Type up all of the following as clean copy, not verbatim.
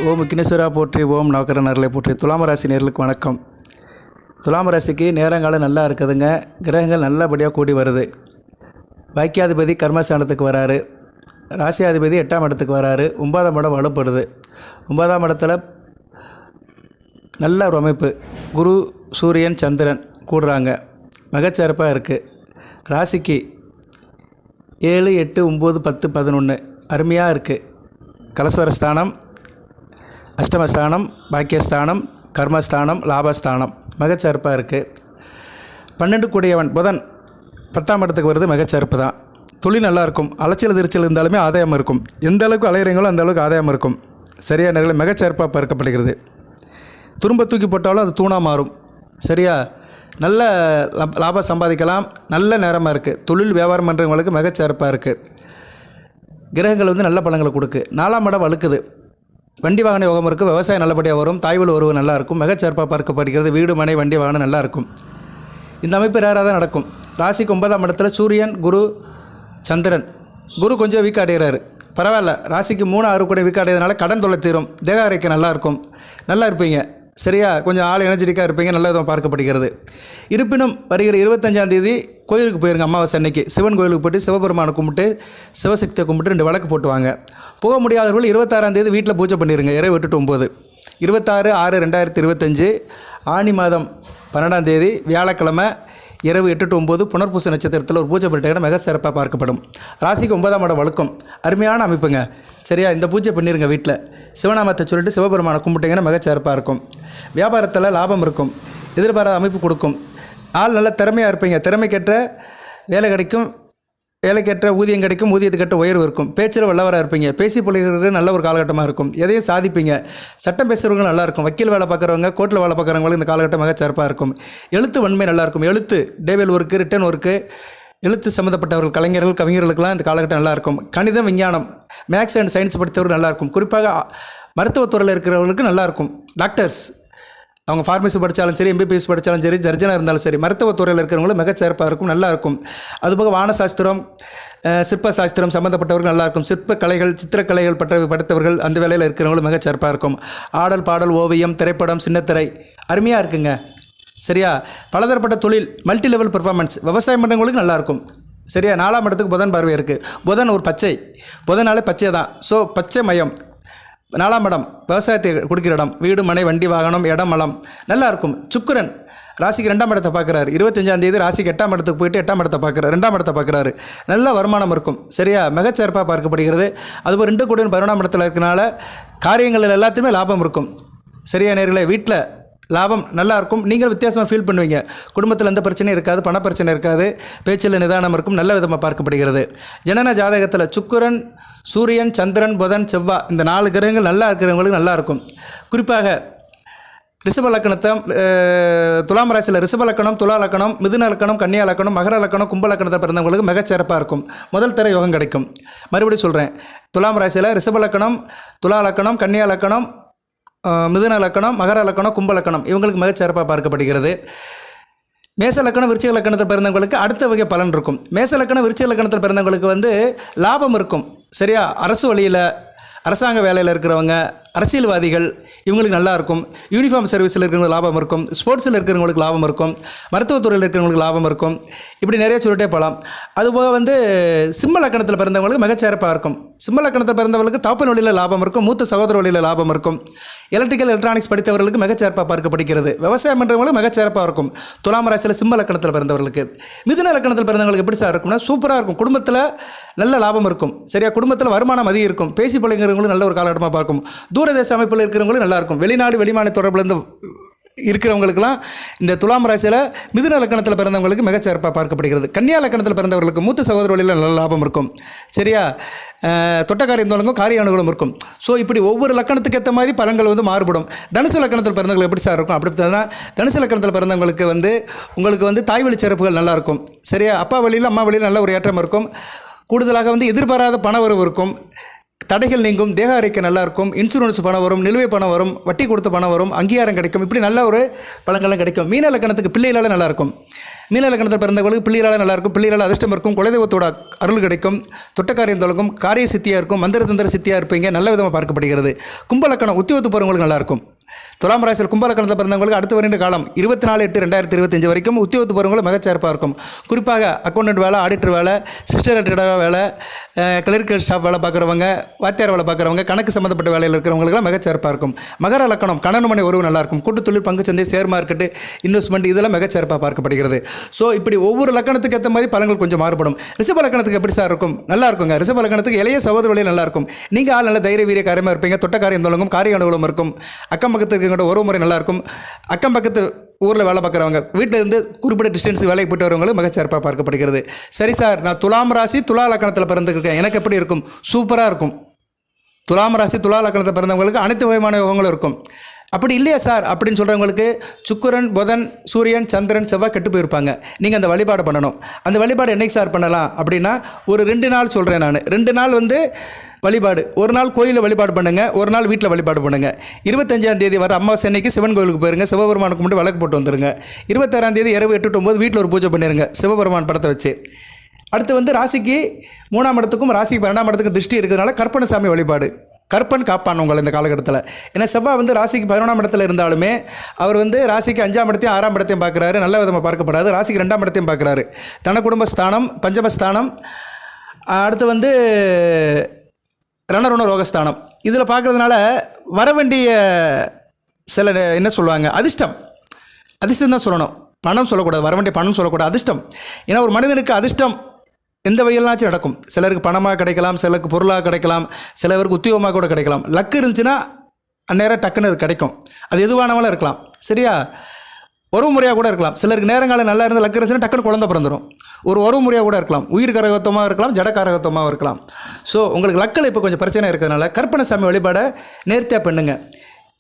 ஓம் விக்னேஸ்வரா போற்றி, ஓம் நவக்கர நேரலை போற்றி. துலாம் ராசி நேர்களுக்கு வணக்கம். துலாம் ராசிக்கு நேரங்காலம் நல்லா இருக்குதுங்க. கிரகங்கள் நல்லபடியாக கூடி வருது. பாக்கியாதிபதி கர்மஸ்தானத்துக்கு வராரு. ராசியாதிபதி 8ஆம் இடத்துக்கு வராரு. 9ஆம் இடம் வலுப்படுது. 9ஆம் இடத்துல நல்ல ஒரு அமைப்பு. குரு, சூரியன், சந்திரன் கூடுறாங்க. மிகச்சிறப்பாக இருக்குது. ராசிக்கு 7, 8, 9, 10, 11 அருமையாக இருக்குது. கலசரஸ்தானம், அஷ்டமஸ்தானம், பாக்கியஸ்தானம், கர்மஸ்தானம், லாபஸ்தானம் மிகச்சிறப்பாக இருக்குது. 12 கூடியவன் புதன் 10ஆம் இடத்துக்கு வருது. மிகச்சிறப்பு தான். தொழில் நல்லாயிருக்கும். அலைச்சல் திருச்சல் இருந்தாலுமே ஆதாயம் இருக்கும். எந்த அளவுக்கு அலையிறீங்களோ அந்த அளவுக்கு ஆதாயம் இருக்கும். சரியா நேரங்களை மிகச்சிறப்பாக பார்க்கப்படுகிறது. துரும்ப தூக்கி போட்டாலும் அது தூணாக மாறும். சரியா நல்ல லாபம் சம்பாதிக்கலாம். நல்ல நேரமாக இருக்குது. தொழில் வியாபாரம் பண்ணுறவங்களுக்கு மிகச்சிறப்பாக இருக்குது. கிரகங்கள் நல்ல பலன்களை கொடுக்கு. 4ஆம் இடம் வலுக்குது. வண்டி வாகன யோகம் இருக்குது. விவசாயம் நல்லபடியாக வரும். தாய்வழி உறவு நல்லாயிருக்கும். மிகச்சிறப்பாக பார்க்கப்படுகிறது. வீடு, மனை, வண்டி வாகனம் நல்லாயிருக்கும். இந்த அமைப்பு ரேராக தான் நடக்கும். ராசிக்கு 9ஆம் இடத்துல சூரியன், குரு, சந்திரன். குரு கொஞ்சம் வீக் அடைகிறாரு. பரவாயில்ல. ராசிக்கு 3, 6 கூட வீக் அடைகிறதுனால கடன் தொல்லை தீரும். தேக ஆரோக்கியம் நல்லாயிருக்கும். நல்லா இருப்பீங்க. சரியா கொஞ்சம் ஆள் எனர்ஜெட்டிக்காக இருப்பீங்க. நல்ல விதமாக பார்க்கப்படுகிறது. இருப்பினும் வருகிற 25ஆம் தேதி கோயிலுக்கு போயிருங்க. அமாவாசை அன்னைக்கு சிவன் கோயிலுக்கு போய்ட்டு சிவபெருமானை கும்பிட்டு சிவசக்தியை கும்பிட்டு 2 விளக்கு போட்டுவாங்க. போக முடியாதவர்கள் 26ஆம் தேதி வீட்டில் பூஜை பண்ணிடுங்க. இறை விட்டுட்டு 9. 26/6/2025 ஆனி மாதம் 12ஆம் தேதி வியாழக்கிழமை இரவு 8 to 9 புனர்பூச நட்சத்திரத்தில் ஒரு பூஜை பண்ணிட்டீங்கன்னா மிக சிறப்பாக பார்க்கப்படும். ராசிக்கு 9ஆம் இடம் வழுக்கும். அருமையான அமைப்புங்க. சரியா இந்த பூஜை பண்ணிடுங்க. வீட்டில் சிவநாமத்தை சொல்லிட்டு சிவபெருமானை கும்பிட்டிங்கன்னா மிக சிறப்பாக இருக்கும். வியாபாரத்தில் லாபம் இருக்கும். எதிர்பாராத அமைப்பு கொடுக்கும். ஆள் நல்ல திறமையாக இருப்பீங்க. திறமைக்கேற்ற வேலை கிடைக்கும். வேலைக்கேற்ற ஊதியம் கிடைக்கும். ஊதியத்துக்கேற்ற உயர்வு இருக்கும். பேச்சில் வல்லவராக இருப்பீங்க. பேசி பிள்ளைகளுக்கு நல்ல ஒரு காலகட்டமாக இருக்கும். எதையும் சாதிப்பீங்க. சட்டம் பேசுகிறவங்க நல்லாயிருக்கும். வக்கீல் வேலை பார்க்குறவங்க, கோர்ட்டில் வேலை பார்க்குறவங்களுக்கு இந்த காலகட்டம் மிக சிறப்பாக இருக்கும். எழுத்து வன்மை நல்லாயிருக்கும். எழுத்து டேபிள் ஒர்க்கு, ரிட்டன் ஒர்க்கு, எழுத்து சம்மந்தப்பட்டவர்கள், கலைஞர்கள், கவிஞர்களுக்கெல்லாம் இந்த காலகட்டம் நல்லாயிருக்கும். கணிதம், விஞ்ஞானம், மேக்ஸ் அண்ட் சயின்ஸ் படித்தவர்கள் நல்லாயிருக்கும். குறிப்பாக மருத்துவத்துறையில் இருக்கிறவர்களுக்கு நல்லாயிருக்கும். டாக்டர்ஸ் அவங்க ஃபார்மசி படித்தாலும் சரி, எம்பிபிஎஸ் படித்தாலும் சரி, சர்ஜனாக இருந்தாலும் சரி, மருத்துவத்துறையில் இருக்கிறவங்களும் மிகச்சிறப்பாக இருக்கும். நல்லாயிருக்கும். அதுபோக வானசாஸ்திரம், சிற்ப சாஸ்திரம் சம்மந்தப்பட்டவர்கள் நல்லாயிருக்கும். சிற்ப கலைகள், சித்திரக்கலைகள் படித்தவர்கள் அந்த வேலையில் இருக்கிறவங்களும் மிகச்சிறப்பாக இருக்கும். ஆடல், பாடல், ஓவியம், திரைப்படம், சின்னத்திரை அருமையாக இருக்குங்க. சரியா பலதரப்பட்ட தொழில், மல்டி லெவல் பெர்ஃபார்மன்ஸ், விவசாயம் பண்ணுறவங்களுக்கு நல்லாயிருக்கும். சரியா 4ஆம் இடத்துக்கு புதன் பார்வை இருக்குது. புதன் ஒரு பச்சை. புதனாலே பச்சை தான். ஸோ பச்சை மயம். 4ஆம் இடம் விவசாயத்தை கொடுக்கிற இடம். வீடு, மனை, வண்டி வாகனம், இடம், மலம் நல்லாயிருக்கும். சுக்கிரன் ராசிக்கு 2ஆம் இடத்தை பார்க்குறாரு. 25ஆம் தேதி ராசிக்கு 8ஆம் இடத்துக்கு போயிட்டு 8ஆம் இடத்தை பார்க்குறாரு. 2ஆம் இடத்தை பார்க்குறாரு. நல்ல வருமானம் இருக்கும். சரியா மிகச்சிறப்பாக பார்க்கப்படுகிறது. அதுபோல் 2 கூட 11ஆம் இடத்துல இருக்கனால காரியங்கள் எல்லாத்தையுமே லாபம் இருக்கும். சரியா நேர்களே வீட்டில் லாபம் நல்லாயிருக்கும். நீங்கள் வித்தியாசமாக ஃபீல் பண்ணுவீங்க. குடும்பத்தில் எந்த பிரச்சனையும் இருக்காது. பண பிரச்சனை இருக்காது. பேச்சில் நிதானம் இருக்கும். நல்ல விதமாக பார்க்கப்படுகிறது. ஜனன ஜாதகத்தில் சுக்கிரன், சூரியன், சந்திரன், புதன், செவ்வாய் இந்த 4 கிரகங்கள் நல்லா இருக்கிறவங்களுக்கு நல்லாயிருக்கும். குறிப்பாக ரிஷப லக்கணத்தை துலாம் ராசியில் ரிஷப லக்கணம், துலா லக்கணம், மிதுன லக்கணம், கன்னியா லக்கணம், மகர லக்கணம், கும்ப லக்கணத்தை பிறந்தவங்களுக்கு மிகச்சிறப்பாக இருக்கும். முதல் தர யோகம் கிடைக்கும். மறுபடியும் சொல்கிறேன். துலாம் ராசியில் ரிஷப லக்கணம், துலா லக்கணம், கன்னியா லக்கணம், மிதுன லக்கணம், மகர லக்கணம், கும்ப லக்கணம் இவங்களுக்கு மிகச்சிறப்பாக பார்க்கப்படுகிறது. மேச லக்கணம், விருச்சிக லக்கணத்தில் பிறந்தவங்களுக்கு அடுத்த வகை பலன் இருக்கும். மேச லக்கணம், விருச்சிக லக்கணத்தில் பிறந்தவங்களுக்கு லாபம் இருக்கும். சரியா அரசு வழியில், அரசாங்க வேலையில் இருக்கிறவங்க, அரசியல்வாதிகள் இவங்களுக்கு நல்லாயிருக்கும். யூனிஃபார்ம் சர்வீஸில் இருக்கிறவங்களுக்கு லாபம் இருக்கும். ஸ்போர்ட்ஸில் இருக்கிறவங்களுக்கு லாபம் இருக்கும். மருத்துவத்துறையில் இருக்கிறவங்களுக்கு லாபம் இருக்கும். இப்படி நிறைய சொல்லிட்டே போகலாம். அதுபோக சிம்ம லக்கணத்தில் பிறந்தவங்களுக்கு மிகச்சிறப்பாக இருக்கும். சிம்ம லக்கணத்தில் பிறந்தவர்களுக்கு தகப்பன் வழியில் லாபம் இருக்கும். மூத்த சகோதர வழியில் லாபம் இருக்கும். எலக்ட்ரிக்கல், எலக்ட்ரானிக்ஸ் படித்தவர்களுக்கு மிகச்சிறப்பாக பார்க்கப்படுகிறது. விவசாயம் பண்ணுறவங்களுக்கு மிகச்சிறப்பாக இருக்கும். துலாம் ராசியில் சிம்ம லக்கணத்தில் பிறந்தவர்களுக்கு. மிதுன லக்கணத்தில் பிறந்தவங்களுக்கு எப்படி சார் இருக்கும்னா சூப்பராக இருக்கும். குடும்பத்தில் நல்ல லாபம் இருக்கும். சரியா குடும்பத்தில் வருமானம் அதிகம் இருக்கும். பேசி பழகிறவங்களும் நல்ல ஒரு காலகட்டமாக பார்க்கும். தூரதேச அமைப்பில் இருக்கிறவங்களும் நல்லாயிருக்கும். வெளிநாடு, வெளிமாநில தொடர்புலேருந்து இருக்கிறவங்களுக்கெல்லாம் இந்த துலாம் ராசியில் மிதுன லக்கணத்தில் பிறந்தவங்களுக்கு மிகச்சிறப்பாக பார்க்கப்படுகிறது. கன்னியா லக்கணத்தில் பிறந்தவர்களுக்கு மூத்த சகோதர வழியில் நல்ல லாபம் இருக்கும். சரியா தொட்டக்காரியம் தொடங்கும், காரிய அனுகூலம் இருக்கும். ஸோ இப்படி ஒவ்வொரு லக்கணத்துக்கு ஏற்ற மாதிரி பலன்கள் மாறுபடும். தனுசு லக்கணத்தில் பிறந்தவங்களுக்கு எப்படி சார் இருக்கும்? அப்படி தான் தனுசு லக்கணத்தில் பிறந்தவங்களுக்கு உங்களுக்கு தாய்வழி சிறப்புகள் நல்லாயிருக்கும். சரியா அப்பா வழியில், அம்மா வழியில் நல்ல ஒரு ஏற்றம் இருக்கும். கூடுதலாக எதிர்பாராத பண வரவு இருக்கும். தடைகள் நீங்கும். தேக ஆரோக்கியம் நல்லாயிருக்கும். இன்சூரன்ஸ் பணம் வரும். நிலுவை பணம் வரும். வட்டி கொடுத்த பணம் வரும். அங்கீகாரம் கிடைக்கும். இப்படி நல்ல ஒரு பலன்கள்லாம் கிடைக்கும். மீன லக்கணத்துக்கு பிள்ளைகளால் நல்லாயிருக்கும். மீன லக்னத்தில் பிறந்தவங்களுக்கு பிள்ளைகளால் நல்லாயிருக்கும், பிள்ளைகளால் அதிர்ஷ்டம் இருக்கும், குலதெய்வத்தோட அருள் கிடைக்கும், தொட்டக்காரியம் தொடங்கும், காரிய சித்தியாக இருக்கும், மந்திர தந்திர சித்தியாக இருப்பீங்க, நல்ல விதமாக பார்க்கப்படுகிறது. கும்ப லக்னம் உத்தியோகத்து போகிறவங்களுக்கு நல்லாயிருக்கும். துலாம் ராசியில் கும்ப லக்னத்தில் பிறந்தவங்களுக்கு அடுத்து வருகின்ற காலம் 24/8/2025 வரைக்கும் உத்தியோகத்து போகிறவங்களுக்கு மிகச்சிறப்பாக இருக்கும். குறிப்பாக அக்கௌண்டன்ட் வேலை, ஆடிட்டர் வேலை, சிஸ்டர் வேலை, கிளரிக்கல் ஸ்டாஃப் வேலை பார்க்குறவங்க, வாத்தியார் வேலை பார்க்குறவங்க, கணக்கு சம்மந்தப்பட்ட வேலையில் இருக்கிறவங்களுக்குலாம் மிகச்சிறப்பாக இருக்கும். மகர லக்னம் கணவன் மனை உறவு நல்லாயிருக்கும். கூட்டுத்தொழில், பங்குச்சந்தை, ஷேர் மார்க்கெட்டு, இன்வெஸ்ட்மெண்ட் இதெல்லாம் மிகச்சிறப்பாக பார்க்கப்படுகிறது. ஸோ இப்படி ஒவ்வொரு லக்கணத்துக்கு ஏற்ற மாதிரி பலன்கள் கொஞ்சம் மாறுபடும். ரிஷப லக்கணத்துக்கு எப்படி சார் இருக்கும்? நல்லா இருக்குங்க. ரிஷப லக்கணத்துக்கு இளைய சகோதர வழியில் நல்லாயிருக்கும். நீங்கள் ஆள் நல்ல தைரிய வீரிய காரியமாக இருப்பீங்க, தொட்டக்காரியம் தொடங்கும், காரிய அனுகூலம் இருக்கும், அக்கம் பக்கத்துக்கு உறவு முறை நல்லாயிருக்கும். அக்கம் பக்கத்து ஊரில் வேலை பார்க்குறவங்க, வீட்டில் இருந்து குறிப்பிட்ட டிஸ்டன்ஸ் வேலைக்கு போய்ட்டு வரவங்களுக்கு மிகச்சிறப்பாக பார்க்கப்படுகிறது. சரி சார், நான் துலாம் ராசி துலா லக்கணத்தில் பிறந்திருக்கேன், எனக்கு எப்படி இருக்கும்? சூப்பராக இருக்கும். துலாம் ராசி துலா லக்கணத்தில் பிறந்தவங்களுக்கு அனைத்து வகையான யோகங்களும் இருக்கும். அப்படி இல்லையா சார் அப்படின்னு சொல்கிறவங்களுக்கு சுக்கிரன், புதன், சூரியன், சந்திரன், செவ்வாய் கெட்டு போயிருப்பாங்க. நீங்கள் அந்த வழிபாடு பண்ணணும். அந்த வழிபாடு என்னைக்கு சார் பண்ணலாம் அப்படின்னா, ஒரு 2 நாள் சொல்கிறேன் நான். 2 நாள் வழிபாடு. ஒரு நாள் கோயிலில் வழிபாடு பண்ணுங்கள், ஒரு நாள் வீட்டில் வழிபாடு பண்ணுங்கள். 25ஆம் தேதி வர அமாவாசை அன்னைக்கு சிவன் கோயிலுக்கு போயிருங்க, சிவபெருமானுக்கு மட்டும் விளக்கு போட்டு வந்துருங்க. 26ஆம் தேதி இரவு 8 to 9 வீட்டில் ஒரு பூஜை பண்ணிடுங்க சிவபெருமான் படத்தை வச்சு. அடுத்து ராசிக்கு 3ஆம் இடத்துக்கும் ராசிக்கு 12ஆம் இடத்துக்கும் திருஷ்டி இருக்கிறதுனால கற்பனசாமி வழிபாடு. கற்பன் காப்பான் உங்களை இந்த காலகட்டத்தில். ஏன்னா செவ்வாய் ராசிக்கு 11ஆம் இடத்துல இருந்தாலுமே அவர் ராசிக்கு 5ஆம் இடத்தையும் 6ஆம் இடத்தையும் பார்க்குறாரு, நல்ல விதமாக பார்க்கப்படாது. ராசிக்கு 2ஆம் இடத்தையும் பார்க்குறாரு, தன குடும்பஸ்தானம், பஞ்சமஸ்தானம், அடுத்து ரணருண ரோகஸ்தானம். இதில் பார்க்குறதுனால வர வேண்டிய சில என்ன சொல்லுவாங்க, அதிர்ஷ்டம் தான் சொல்லணும், பணம் சொல்லக்கூடாது. வர வேண்டிய பணம் சொல்லக்கூடாது, அதிர்ஷ்டம். ஏன்னா ஒரு மனிதனுக்கு அதிர்ஷ்டம் எந்த வகையிலாச்சும் நடக்கும். சிலருக்கு பணமாக கிடைக்கலாம், சிலருக்கு பொருளாக கிடைக்கலாம், சிலருக்கு உத்தியோகமாக கூட கிடைக்கலாம். லக்கு இருந்துச்சுன்னா அந்நேரம் டக்குன்னு அது கிடைக்கும். அது எதுவானவங்களும் இருக்கலாம். சரியா? உறவு முறையாக கூட இருக்கலாம். சிலருக்கு நேரங்காலம் நல்லா இருந்து லக்கு இருந்துச்சுன்னா டக்குன்னு குழந்தை பிறந்துடும். ஒரு உறவு முறையாக கூட இருக்கலாம், உயிர் கரகத்துவமாக இருக்கலாம், ஜட கரகத்துவமாக இருக்கலாம். ஸோ உங்களுக்கு லக்கில் இப்போ கொஞ்சம் பிரச்சனை இருக்கிறதுனால கற்பனசாமி வழிபாடை நேர்த்தியாக பண்ணுங்க.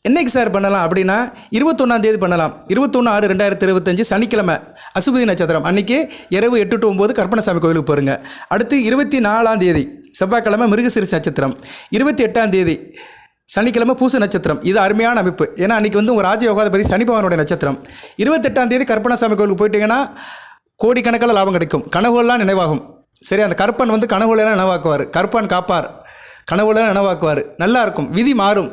என்றைக்கு சார் பண்ணலாம் அப்படின்னா, 21ஆம் தேதி பண்ணலாம். 21/6/2025 சனிக்கிழமை, அசுபதி நட்சத்திரம் அன்றைக்கி இரவு 8 to 9 கற்பனசாமி கோயிலுக்கு போருங்க. அடுத்து 24ஆம் தேதி செவ்வாய்க்கிழமை மிருகசீரிஷ நட்சத்திரம், 28ஆம் தேதி சனிக்கிழமை பூச நட்சத்திரம். இது அருமையான அமைப்பு. ஏன்னா அன்றைக்கி உங்கள் ராஜயோகாதிபதி சனி பகவானுடைய நட்சத்திரம். 28ஆம் தேதி கற்பனசாமி கோயிலுக்கு போயிட்டீங்கன்னா கோடிக்கணக்கில் லாபம் கிடைக்கும், கனவுகள்லாம் நினைவாகும். சரி, அந்த கற்பன் கனவுகளெல்லாம் நினைவாக்குவார், கற்பன் காப்பார், கனவுகளெல்லாம் நினைவாக்குவார். நல்லாயிருக்கும், விதி மாறும்,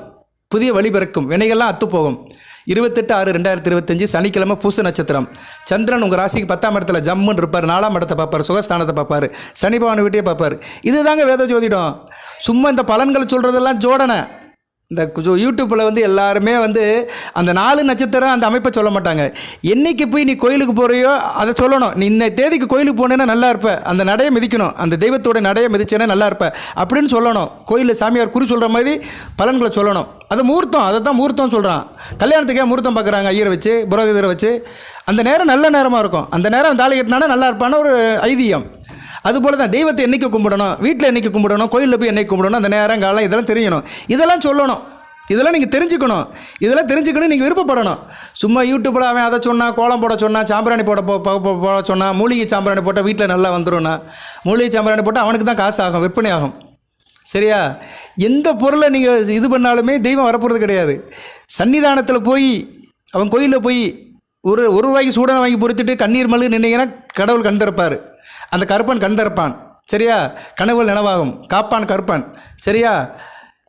புதிய வழி பிறக்கும், வினைகள்லாம் அத்துப்போகும். 28/6/2025 சனிக்கிழமை பூச நட்சத்திரம். சந்திரன் உங்கள் ராசிக்கு 10ஆம் இடத்துல ஜம்முன்னு இருப்பார், 4ஆம் இடத்தை பார்ப்பார், சுகஸ்தானத்தை பார்ப்பார், சனி பகவான் வீட்டையே பார்ப்பார். இதுதாங்க வேத ஜோதிடம். சும்மா இந்த பலன்களை சொல்கிறதெல்லாம் ஜோடனை. இந்த யூடியூப்பில் எல்லாருமே அந்த 4 நட்சத்திரம் அந்த அமைப்பை சொல்ல மாட்டாங்க. என்றைக்கு போய் நீ கோயிலுக்கு போகிறையோ அதை சொல்லணும். நீ இந்த தேதிக்கு கோயிலுக்கு போனேன்னா நல்லா இருப்ப, அந்த நடையை மிதிக்கணும், அந்த தெய்வத்தோட நடையை மிதிச்சேன்னா நல்லா இருப்ப அப்படின்னு சொல்லணும். கோயிலில் சாமியார் குறி சொல்கிற மாதிரி பலன்களை சொல்லணும். அது முகூர்த்தம், அதை தான் முகூர்த்தம் சொல்கிறான். கல்யாணத்துக்கே முகூர்த்தம் பார்க்குறாங்க, ஐயரை வச்சு, புரோகிதரை வச்சு. அந்த நேரம் நல்ல நேரமாக இருக்கும், அந்த நேரம் தாலி கட்டினானா நல்லா இருப்பான ஒரு ஐதீகம். அதுபோல் தான் தெய்வத்தை என்றைக்கு கும்பிடணும், வீட்டில் என்றைக்கு கும்பிடணும், கோயிலில் போய் என்றைக்கு கும்பிடணும், அந்த நேரம் காலம் இதெல்லாம் தெரியணும். இதெல்லாம் சொல்லணும், இதெல்லாம் நீங்கள் தெரிஞ்சுக்கணும். இதெல்லாம் தெரிஞ்சுக்கணும், நீங்கள் விருப்பப்படணும். சும்மா யூடியூப்பில் அவன் அதை சொன்னால், கோலம் போட சொன்னால், சாம்பிராணி போட சொன்னால், மூலிகை சாம்பிராணி போட்டால் வீட்டில் நல்லா வந்துடும்னா, மூலிகை சாம்பிராணி போட்டால் அவனுக்கு தான் காசு ஆகும், விற்பனை ஆகும். சரியா? எந்த பொருளை நீங்கள் இது பண்ணாலுமே தெய்வம் வரப்போகிறது கிடையாது. சன்னிதானத்தில் போய் அவன் கோயிலில் போய் ஒரு ரூபாய்க்கு சூடனை வாங்கி பொறுத்துட்டு கண்ணீர் மல்கு நின்னீங்கன்னா கடவுள் கண் திறப்பார். அந்த கருப்பன் கண் திறப்பான். சரியா? கனவுகள் நினைவாகும், காப்பான் கருப்பன். சரியா?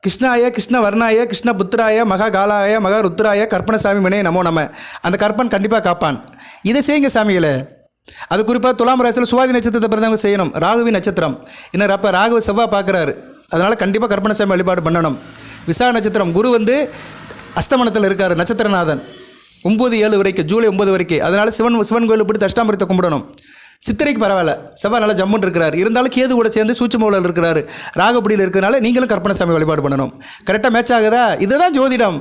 கிருஷ்ணாய கிருஷ்ண வர்ணாய கிருஷ்ண புத்திராய மகா காலாய மகா ருத்ராய கற்பனசாமி மனே நமோ நம. அந்த கற்பன் கண்டிப்பாக காப்பான். இதை செய்யுங்க சாமிகளை. அது குறிப்பாக துலாம் ராசியில் சுவாதி நட்சத்திரத்தை பிறந்தவங்க செய்யணும். ராகுவி நட்சத்திரம் இன்னும் அப்போ ராகுவை செவ்வாய் பார்க்குறாரு, அதனால் கண்டிப்பாக கற்பனசாமி வழிபாடு பண்ணணும். விசாக நட்சத்திரம் குரு அஸ்தமனத்தில் இருக்கார், நட்சத்திரநாதன் 9/7 வரைக்கும், ஜூலை 9 வரைக்கும். அதனால் சிவன் கோயில் போய் தஷ்டாமரத்தை கும்பிடணும். சித்திரைக்கு பரவாயில்ல, செவ்வாய் நல்லா ஜம்முன்னு இருக்கிறார். இருந்தாலும் கேது கூட சேர்ந்து சூட்சுமூலையில் இருக்கிறாரு, ராகப்படியில் இருக்கிறனால நீங்களும் கற்பனசாமி வழிபாடு பண்ணணும். கரெக்டாக மேட்ச் ஆகுதா? இதுதான் ஜோதிடம்.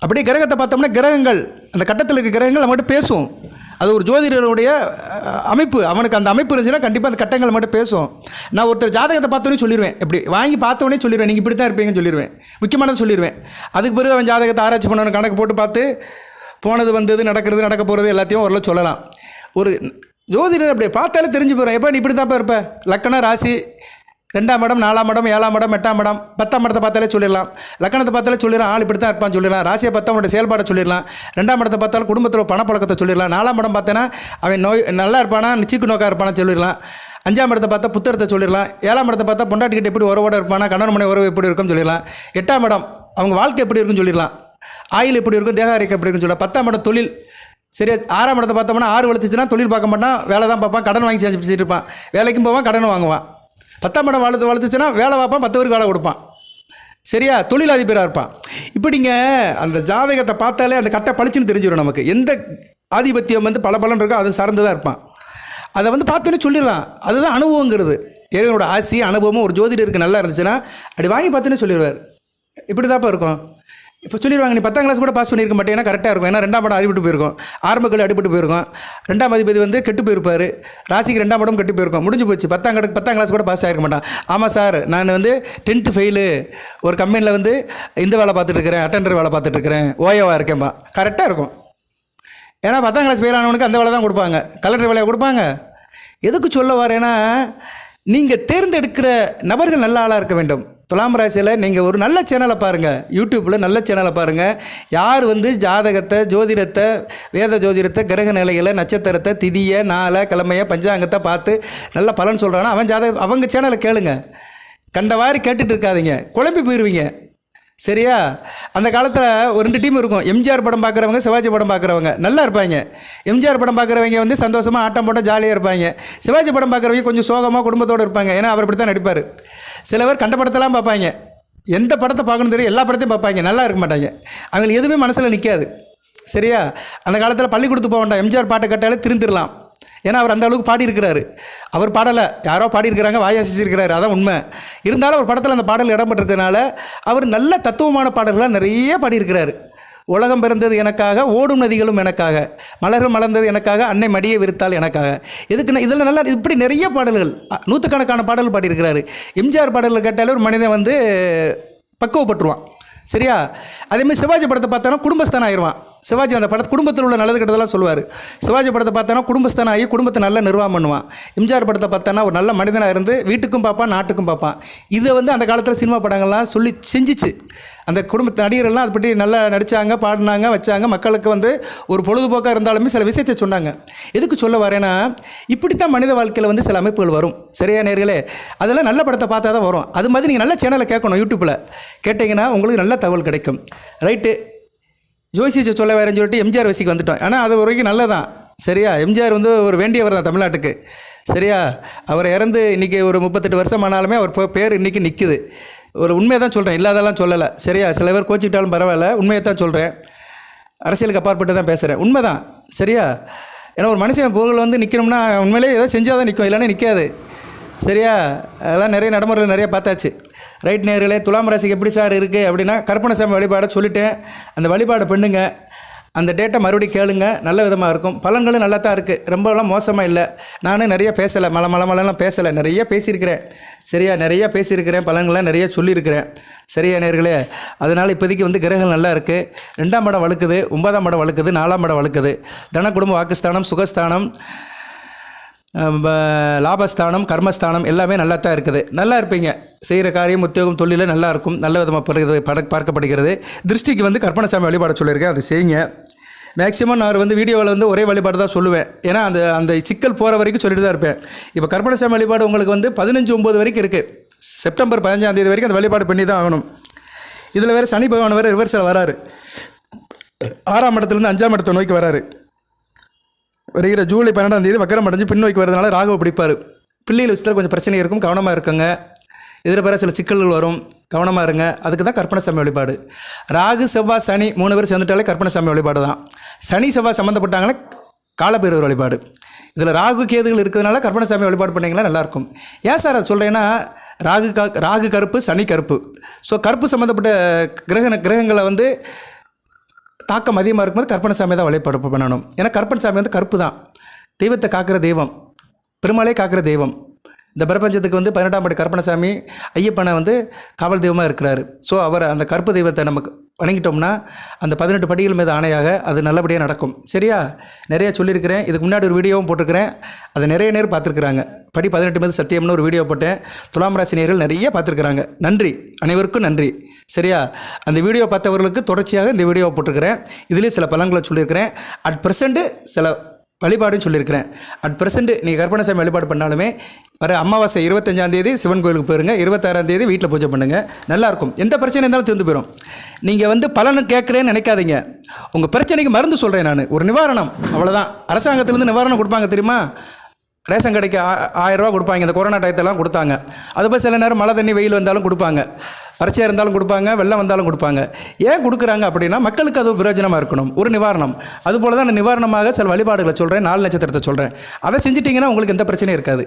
அப்படியே கிரகத்தை பார்த்தோம்னா கிரகங்கள், அந்த கட்டத்தில் இருக்க கிரகங்கள் நம்மகிட்ட பேசும். அது ஒரு ஜோதிடருடைய அமைப்பு. அவனுக்கு அந்த அமைப்பு இருந்துச்சுன்னா கண்டிப்பாக அந்த கட்டங்கள் மட்டும் பேசும். நான் ஒருத்தர் ஜாதகத்தை பார்த்தோன்னே சொல்லிடுவேன், எப்படி வாங்கி பார்த்தோன்னே சொல்லிடுவேன், நீங்கள் இப்படி தான் இருப்பீங்கன்னு சொல்லிடுவேன், முக்கியமானது சொல்லிடுவேன். அதுக்கு பிறகு அவன் ஜாதகத்தை ஆராய்ச்சி பண்ணணும், கணக்கு போட்டு பார்த்து போனது வந்தது நடக்கிறது நடக்க போகிறது எல்லாத்தையும் ஓரளவு சொல்லலாம். ஒரு ஜோதிடர் அப்படியே பார்த்தாலே தெரிஞ்சு போகிறேன், எப்போ நீ இப்படி தான்ப்பா இருப்ப, லக்கணம் ராசி 2ஆம் இடம் 4ஆம் இடம் 7ஆம் இடம் 8ஆம் இடம் 10ஆம் இடத்தை பார்த்தாலே சொல்லிடலாம். லக்கணத்தை பார்த்தாலே சொல்லிடலாம், ஆள் இப்படி தான் இருப்பான்னு சொல்லிடலாம். ராசியை பார்த்தா அவனோட செயல்பாடை சொல்லிடலாம். 2ஆம் இடத்தை பார்த்தாலும் குடும்பத்தில் பணப்பழக்கத்தை சொல்லிடலாம். 4ஆம் இடம் பார்த்தேன்னா அவன் நல்லா இருப்பானா, நிச்சயக்கு நோக்காக இருப்பானா சொல்லிடலாம். 5ஆம் இடத்தை பார்த்தா புத்தகத்தை சொல்லிடலாம். 7ஆம் இடத்தை பார்த்தா பொண்டாட்டிக்கிட்ட எப்படி உறவோட இருப்பானா, கணவன் மனை உறவு எப்படி இருக்கும்னு சொல்லிடலாம். 8ஆம் இடம் அவங்க வாழ்க்கை எப்படி இருக்குன்னு சொல்லிடலாம். ஆயில் எப்படி இருக்கும், தேகாரிக்கை எப்படி இருக்குன்னு சொல்லலாம். 10ஆம் இடம் தொழில். சரி, 6ஆம் இடத்தை பார்த்தோம்னா 6 வளர்த்துச்சுன்னா தொழில் பார்க்க மாட்டான், வேலை தான் பார்ப்பான், கடன் வாங்கி செஞ்சு பிடிச்சிட்டு இருப்பான், வேலைக்கும் போவான், கடன் வாங்குவான். 10ஆம் இடம் வளர்த்துச்சுன்னா வேலை பார்ப்பான், 10 பேருக்கு வேலை கொடுப்பான். சரியா, தொழிலதிபராக இருப்பான். இப்படிங்க அந்த ஜாதகத்தை பார்த்தாலே அந்த கட்டை பளிச்சுன்னு தெரிஞ்சிடும் நமக்கு. எந்த ஆதிபத்தியம் பல பலன் இருக்கோ அது சார்ந்து தான் இருப்பான். அதை பார்த்தோன்னே சொல்லிடலாம். அதுதான் அனுபவங்கிறது. இறைவனோட ஆசி அனுபவமும் ஒரு ஜோதிடருக்கு நல்லா இருந்துச்சுன்னா அப்படி வாங்கி பார்த்தோன்னே சொல்லிடுவார். இப்படி தான்ப்பா இருக்கும். இப்போ சொல்லிடுவாங்க, நீ 10ஆம் கிளாஸ் கூட பாஸ் பண்ணியிருக்க மாட்டேன்னா கரெக்டாக இருக்கும். ஏன்னா 2ஆம் இடம் அடிபட்டு போயிருக்கும், ஆரம்பக்கல் அடிபட்டு போயிருக்கும், 2ஆம் அதிபதி கெட்டு போயிருப்பார், ராசிக்கு 2ஆம் இடம் கெட்டு போயிருக்கும், முடிஞ்சு போச்சு. 10ஆம் கிளாஸ் கூட பாஸ் ஆகிருக்க மாட்டான். ஆமாம் சார், நான் 10th ஃபெயிலு, ஒரு கம்பெனியில் இந்த வேலை பார்த்துட்டு இருக்கிறேன், அட்டெண்டர் வேலை பார்த்துட்டு இருக்கிறேன், ஓயோவாக இருக்கேன்பா, கரெக்டாக இருக்கும். ஏன்னா 10ஆம் கிளாஸ் ஃபெயில் ஆனவனுக்கு அந்த வேலை தான் கொடுப்பாங்க, கலெக்டர் வேலையை கொடுப்பாங்க. எதுக்கு சொல்ல வரேன்னா, நீங்கள் தேர்ந்தெடுக்கிற நபர்கள் நல்ல ஆளாக இருக்க வேண்டும். துலாம் ராசியில் நீங்கள் ஒரு நல்ல சேனலை பாருங்கள், யூடியூப்பில் நல்ல சேனலை பாருங்கள். யார் ஜாதகத்தை, ஜோதிடத்தை, வேத ஜோதிடத்தை, கிரக நிலைகளை, நட்சத்திரத்தை, திதியை, நாளை, கிழமையை, பஞ்சாங்கத்தை பார்த்து நல்ல பலன் சொல்கிறான்னா அவங்க சேனலை கேளுங்க. கண்டவாரி கேட்டுட்டு இருக்காதீங்க, குழம்பி போயிடுவீங்க. சரியா, அந்த காலத்தில் ஒரு 2 டீம் இருக்கும். எம்ஜிஆர் படம் பார்க்குறவங்க, சிவாஜி படம் பார்க்குறவங்க நல்லா இருப்பாங்க. எம்ஜிஆர் படம் பார்க்குறவங்க சந்தோஷமாக ஆட்டம் போட்டால் ஜாலியாக இருப்பாங்க. சிவாஜி படம் பார்க்குறவங்க கொஞ்சம் சோகமாக குடும்பத்தோடு இருப்பாங்க. ஏன்னா அவர் இப்படி தான் நடிப்பார். சில பேர் கண்ட படத்தெல்லாம் பார்ப்பாங்க, எந்த படத்தை பார்க்கணும் தெரியும், எல்லா படத்தையும் பார்ப்பாங்க, நல்லா இருக்க மாட்டாங்க. அவங்களுக்கு எதுவுமே மனசில் நிற்காது. சரியா, அந்த காலத்தில் பள்ளிக்கூடத்துக்கு போக வேண்டாம், எம்ஜிஆர் பாட்டை கேட்டாலே திருந்திடலாம். ஏன்னா அவர் அந்த அளவுக்கு பாடியிருக்கிறாரு. அவர் பாடலை, யாரோ பாடியிருக்கிறாங்க, வாயாசிச்சிருக்கிறாரு, அதான் உண்மை. இருந்தாலும் அவர் படத்தில் அந்த பாடல் இடம்பெற்றிருக்கிறதுனால அவர் நல்ல தத்துவமான பாடல்களாக நிறைய பாடியிருக்கிறாரு. உலகம் பிறந்தது எனக்காக, ஓடும் நதிகளும் எனக்காக, மலர்கள் மலர்ந்தது எனக்காக, அன்னை மடியை விரித்தால் எனக்காக. இதுக்கு இதில் நல்லா இப்படி நிறைய பாடல்கள், 100கணக்கான பாடல்கள் பாடியிருக்கிறாரு. எம்ஜிஆர் பாடல்கள் கேட்டாலே ஒரு மனிதன் பக்குவப்பட்டுருவான். சரியா, அதேமாதிரி சிவாஜி படத்தை பார்த்தானா குடும்பஸ்தானம் ஆயிடுவான். சிவாஜி அந்த படத்தை குடும்பத்தில் உள்ள நல்லது கெட்டதெல்லாம் சொல்லுவார். சிவாஜி படத்தை பார்த்தானா குடும்பஸ்தானம் ஆகி குடும்பத்தை நல்லா நிர்வாகம் பண்ணுவான். எம்ஜிஆர் படத்தை பார்த்தானா ஒரு நல்ல மனிதனாக இருந்து வீட்டுக்கும் பார்ப்பான், நாட்டுக்கும் பார்ப்பான். இதை அந்த காலத்தில் சினிமா படங்கள்லாம் சொல்லி செஞ்சிச்சு. அந்த குடும்பத்து நடிகர்கள்லாம் அதை பற்றி நல்லா நடித்தாங்க, பாடினாங்க, வச்சாங்க. மக்களுக்கு ஒரு பொழுதுபோக்காக இருந்தாலுமே சில விஷயத்தை சொன்னாங்க. எதுக்கு சொல்ல வரேன்னா, இப்படித்தான் மனித வாழ்க்கையில் சில அமைப்புகள் வரும். சரியா நேர்களே, அதெல்லாம் நல்ல படத்தை பார்த்தா தான் வரும். அது மாதிரி நீங்கள் நல்ல சேனலை கேட்கணும். யூடியூப்பில் கேட்டிங்கன்னா உங்களுக்கு நல்ல தகவல் கிடைக்கும். ரைட்டு, ஜோசியை சொல்ல வேறேன்னு சொல்லிட்டு எம்ஜிஆர் வசிக்கு வந்துட்டோம். ஆனால் அது வரைக்கும் நல்லதான். சரியா, எம்ஜிஆர் ஒரு வேண்டியவர் தான் தமிழ்நாட்டுக்கு. சரியா, அவர் இறந்து இன்றைக்கி ஒரு 38 வருஷம் ஆனாலுமே அவர் பேர் இன்றைக்கி நிற்குது. ஒரு உண்மையை தான் சொல்கிறேன், இல்லாதெல்லாம் சொல்லலை. சரியா, சில பேர் கோச்சிக்கிட்டாலும் பரவாயில்ல, உண்மையை தான் சொல்கிறேன். அரசியலுக்கு அப்பாற்பட்டு தான் பேசுகிறேன், உண்மை தான். சரியா, ஏன்னா ஒரு மனுஷன் புகழ் நிற்கணும்னா உண்மையிலே ஏதோ செஞ்சால் தான் நிற்கும், இல்லைன்னா நிற்காது. சரியா, அதெல்லாம் நிறைய நடைமுறைகள் நிறைய பார்த்தாச்சு. ரைட் நேர்களே, துலாம் ராசிக்கு எப்படி சார் இருக்குது அப்படின்னா, கற்பனைசாமி வழிபாடை சொல்லிட்டேன். அந்த வழிபாடை பண்ணுங்க, அந்த டேட்டை மறுபடியும் கேளுங்க, நல்ல விதமாக இருக்கும். பலன்களும் நல்லா தான் இருக்குது, ரொம்பலாம் மோசமாக இல்லை. நானும் நிறைய பேசலை, மலமலாம் பேசலை, நிறைய பேசியிருக்கிறேன். சரியா, நிறையா பேசியிருக்கிறேன், பலன்கள்லாம் நிறைய சொல்லியிருக்கிறேன். சரியா நேர்களே, அதனால் இப்போதைக்கு கிரகங்கள் நல்லா இருக்குது. 2ஆம் இடம் வழுக்குது, 9ஆம் இடம் வழுக்குது, 4ஆம் இடம் வழுக்குது. தன குடும்ப வாக்குஸ்தானம், சுகஸ்தானம், லாபஸ்தானம், கர்மஸ்தானம் எல்லாமே நல்லா தான் இருக்குது. நல்லா இருப்பீங்க. செய்கிற காரியம், உத்தியோகம், தொழிலில் நல்லா இருக்கும். நல்ல விதமாக பார்க்கப்படுகிறது. திருஷ்டிக்கு கற்பனைசாமி வழிபாடு சொல்லியிருக்கேன், அதை செய்யுங்க. மேக்ஸிமம் நான் வீடியோவில் ஒரே வழிபாடு தான் சொல்லுவேன். ஏன்னா அந்த சிக்கல் போகிற வரைக்கும் சொல்லிட்டு தான் இருப்பேன். இப்போ கற்பனைசாமி வழிபாடு உங்களுக்கு 15/9 வரைக்கும் இருக்குது. செப்டம்பர் 15ஆம் தேதி வரைக்கும் அந்த வழிபாடு பண்ணி தான் ஆகணும். இதில் வேறு சனி பகவான் வேறு ரிவர்ஸில் வராரு. 6ஆம் இடத்துலேருந்து 5ஆம் இடத்தை நோக்கி வராரு. வருகிற ஜூலை 12ஆம் தேதி வக்கரம் அடைஞ்சு பின் நோக்கி வரதுனால ராகுவை பிடிப்பார். பிள்ளைகள் விஷயத்தில் கொஞ்சம் பிரச்சனை இருக்கும், கவனமாக இருக்குங்க. இதில் பேர சில சிக்கல்கள் வரும், கவனமாக இருங்க. அதுக்கு தான் கற்பனைசாமி வழிபாடு. ராகு, செவ்வாய், சனி 3 பேர் சேர்ந்துட்டாலே கற்பனைசாமி வழிபாடு தான். சனி செவ்வாய் சம்மந்தப்பட்டாங்கன்னா காலபைரவர் வழிபாடு. இதில் ராகு கேதுகள் இருக்கிறதுனால கற்பனைசாமி வழிபாடு பண்ணிங்கன்னா நல்லாயிருக்கும். ஏன் சார் அது சொல்கிறேன்னா, ராகு கருப்பு, சனி கருப்பு. ஸோ கருப்பு சம்மந்தப்பட்ட கிரகங்களை தாக்கம் அதிகமாக இருக்கும்போது கற்பனைசாமி தான் வழிபாடு பண்ணணும். ஏன்னா கற்பனைசாமி கருப்பு தான், தெய்வத்தை காக்கிற தெய்வம், பெருமாளே காக்கிற தெய்வம். இந்த பிரபஞ்சத்துக்கு 18ஆம் படி கற்பனைசாமி ஐயப்பனை காவல் தெய்வமாக இருக்கிறாரு. ஸோ அவர் அந்த கருப்பு தெய்வத்தை நமக்கு வணங்கிட்டோம்னா அந்த 18 படிகள் மீது ஆணையாக அது நல்லபடியாக நடக்கும். சரியா? நிறைய சொல்லியிருக்கிறேன். இதுக்கு முன்னாடி ஒரு வீடியோவும் போட்டிருக்கிறேன். அதை நிறைய நேர் பார்த்துருக்குறாங்க. படி 18 மீது சத்தியம்னு ஒரு வீடியோ போட்டேன். துலாம் ராசி நேயர்கள் நிறைய பார்த்துருக்குறாங்க. நன்றி, அனைவருக்கும் நன்றி. சரியா? அந்த வீடியோ பார்த்தவர்களுக்கு தொடர்ச்சியாக இந்த வீடியோவை போட்டிருக்கிறேன். இதுலேயும் சில பலன்களை சொல்லியிருக்கிறேன். அட் ப்ரெசண்ட்டு சில வழிபாடுன்னு சொல்லியிருக்கிறேன். அட் ப்ரெசென்ட் நீங்கள் கற்பனசாமி வழிபாடு பண்ணாலுமே வர அமாவாசை 25ஆம் சிவன் கோயிலுக்கு போயிருங்க. 26ஆம் வீட்டில் பூஜை பண்ணுங்கள். நல்லாயிருக்கும். எந்த பிரச்சனை இருந்தாலும் தீர்ந்து போயிடும். நீங்கள் பலனு கேட்குறேன்னு நினைக்காதீங்க. உங்கள் பிரச்சனைக்கு மருந்து சொல்கிறேன் நான். ஒரு நிவாரணம், அவ்வளோதான். அரசாங்கத்திலேருந்து நிவாரணம் கொடுப்பாங்க தெரியுமா? ரேஷன் கடைக்கு 1000 ரூபா கொடுப்பாங்க. இந்த கொரோனா டயத்தெல்லாம் கொடுத்தாங்க. அது போய் சில நேரம் மழை தண்ணி வெயில் வந்தாலும் கொடுப்பாங்க. வறட்சியாக இருந்தாலும் கொடுப்பாங்க, வெள்ளம் வந்தாலும் கொடுப்பாங்க. ஏன் கொடுக்குறாங்க அப்படின்னா மக்களுக்கு அது பிரயோஜனமாக இருக்கணும், ஒரு நிவாரணம். அதுபோல் தான் நான் நிவாரணமாக சில வழிபாடுகளை சொல்கிறேன், 4 நட்சத்திரத்தை சொல்கிறேன். அதை செஞ்சிட்டிங்கன்னா உங்களுக்கு எந்த பிரச்சனையும் இருக்காது.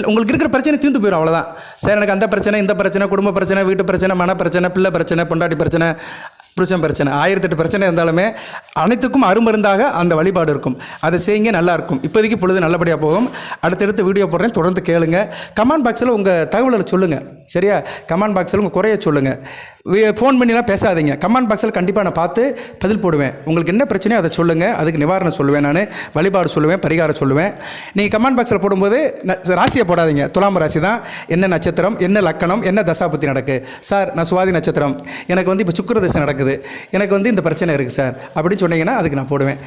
உங்களுக்கு இருக்கிற பிரச்சனை தீர்ந்து போயிடும், அவ்வளோதான். சரி, எனக்கு அந்த பிரச்சனை, இந்த பிரச்சனை, குடும்ப பிரச்சனை, வீட்டு பிரச்சனை, மன பிரச்சனை, பிள்ளை பிரச்சனை, பொண்டாட்டி பிரச்சனை, புருஷன் பிரச்சனை, 1008 பிரச்சனை இருந்தாலுமே அனைத்துக்கும் அருமருந்தாக அந்த வழிபாடு இருக்கும். அதை செய்யுங்க, நல்லாயிருக்கும். இப்போதைக்கு பொழுது நல்லபடியாக போகும். அடுத்தடுத்து வீடியோ போடுறேன், தொடர்ந்து கேளுங்க. கமெண்ட் பாக்ஸில் உங்கள் தகவலை சொல்லுங்கள். சரியா? கமெண்ட் பாக்ஸில் உங்கள் குறைய சொல்லுங்கள். ஃபோன் பண்ணிலாம் பேசாதீங்க. கமெண்ட் பாக்ஸில் கண்டிப்பாக நான் பார்த்து பதில் போடுவேன். உங்களுக்கு என்ன பிரச்சனையோ அதை சொல்லுங்கள். அதுக்கு நிவாரணம் சொல்லுவேன், நான் வழிபாடு சொல்லுவேன், பரிகாரம் சொல்லுவேன். நீங்கள் கமெண்ட் பாக்ஸில் போடும்போது ராசியை போடாதீங்க. துலாம் ராசி தான். என்ன நட்சத்திரம், என்ன லக்கணம், என்ன தசாபுத்தி நடக்குது சார்? நான் சுவாதி நட்சத்திரம், எனக்கு இப்போ சுக்கிர தசை நடக்குது, எனக்கு இந்த பிரச்சனை இருக்குது சார் அப்படின்னு சொன்னீங்கன்னா அதுக்கு நான் போடுவேன்.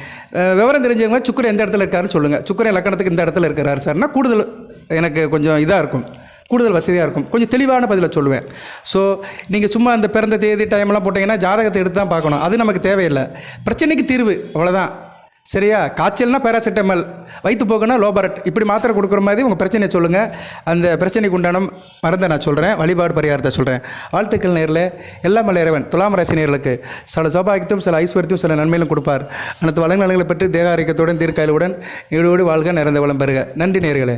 விவரம் தெரிஞ்சவங்க சுக்கிரன் எந்த இடத்துல இருக்காருன்னு சொல்லுங்கள். சுக்கிரன் லக்கணத்துக்கு இந்த இடத்துல இருக்கிறாரு சார்னா கூடுதல் எனக்கு கொஞ்சம் இதாக இருக்கும், கூடுதல் வசதியாக இருக்கும். கொஞ்சம் தெளிவான பதிலை சொல்லுவேன். ஸோ நீங்கள் சும்மா அந்த பிறந்த தேதி டைம்லாம் போட்டிங்கன்னா ஜாதகத்தை எடுத்து தான் பார்க்கணும். அது நமக்கு தேவையில்லை. பிரச்சனைக்கு தீர்வு, அவ்வளோதான். சரியா? காய்ச்சல்னா பேராசிட்டமல், வயிற்று போக்குன்னா லோபரட், இப்படி மாத்திரை கொடுக்குற மாதிரி உங்கள் பிரச்சனையை சொல்லுங்கள். அந்த பிரச்சனைக்கு உண்டான மருந்தை நான் சொல்கிறேன், வழிபாடு பரிகாரத்தை சொல்கிறேன். வாழ்த்துக்கள் நேரில். எல்லாம் வல்ல இறைவன் துலாம் ராசி நேயர்களுக்கு சில சௌபாகியத்தையும் சில ஐஸ்வர்யத்தையும் சில நன்மையிலும் கொடுப்பார். அனைத்து வளங்களை பெற்று தேக ஆரோக்கியத்துடன் தீர்க்காயலுடன் ஈடுபடி வாழ்க, நிறைந்த வளம் பெறுக. நன்றி நேயர்களே.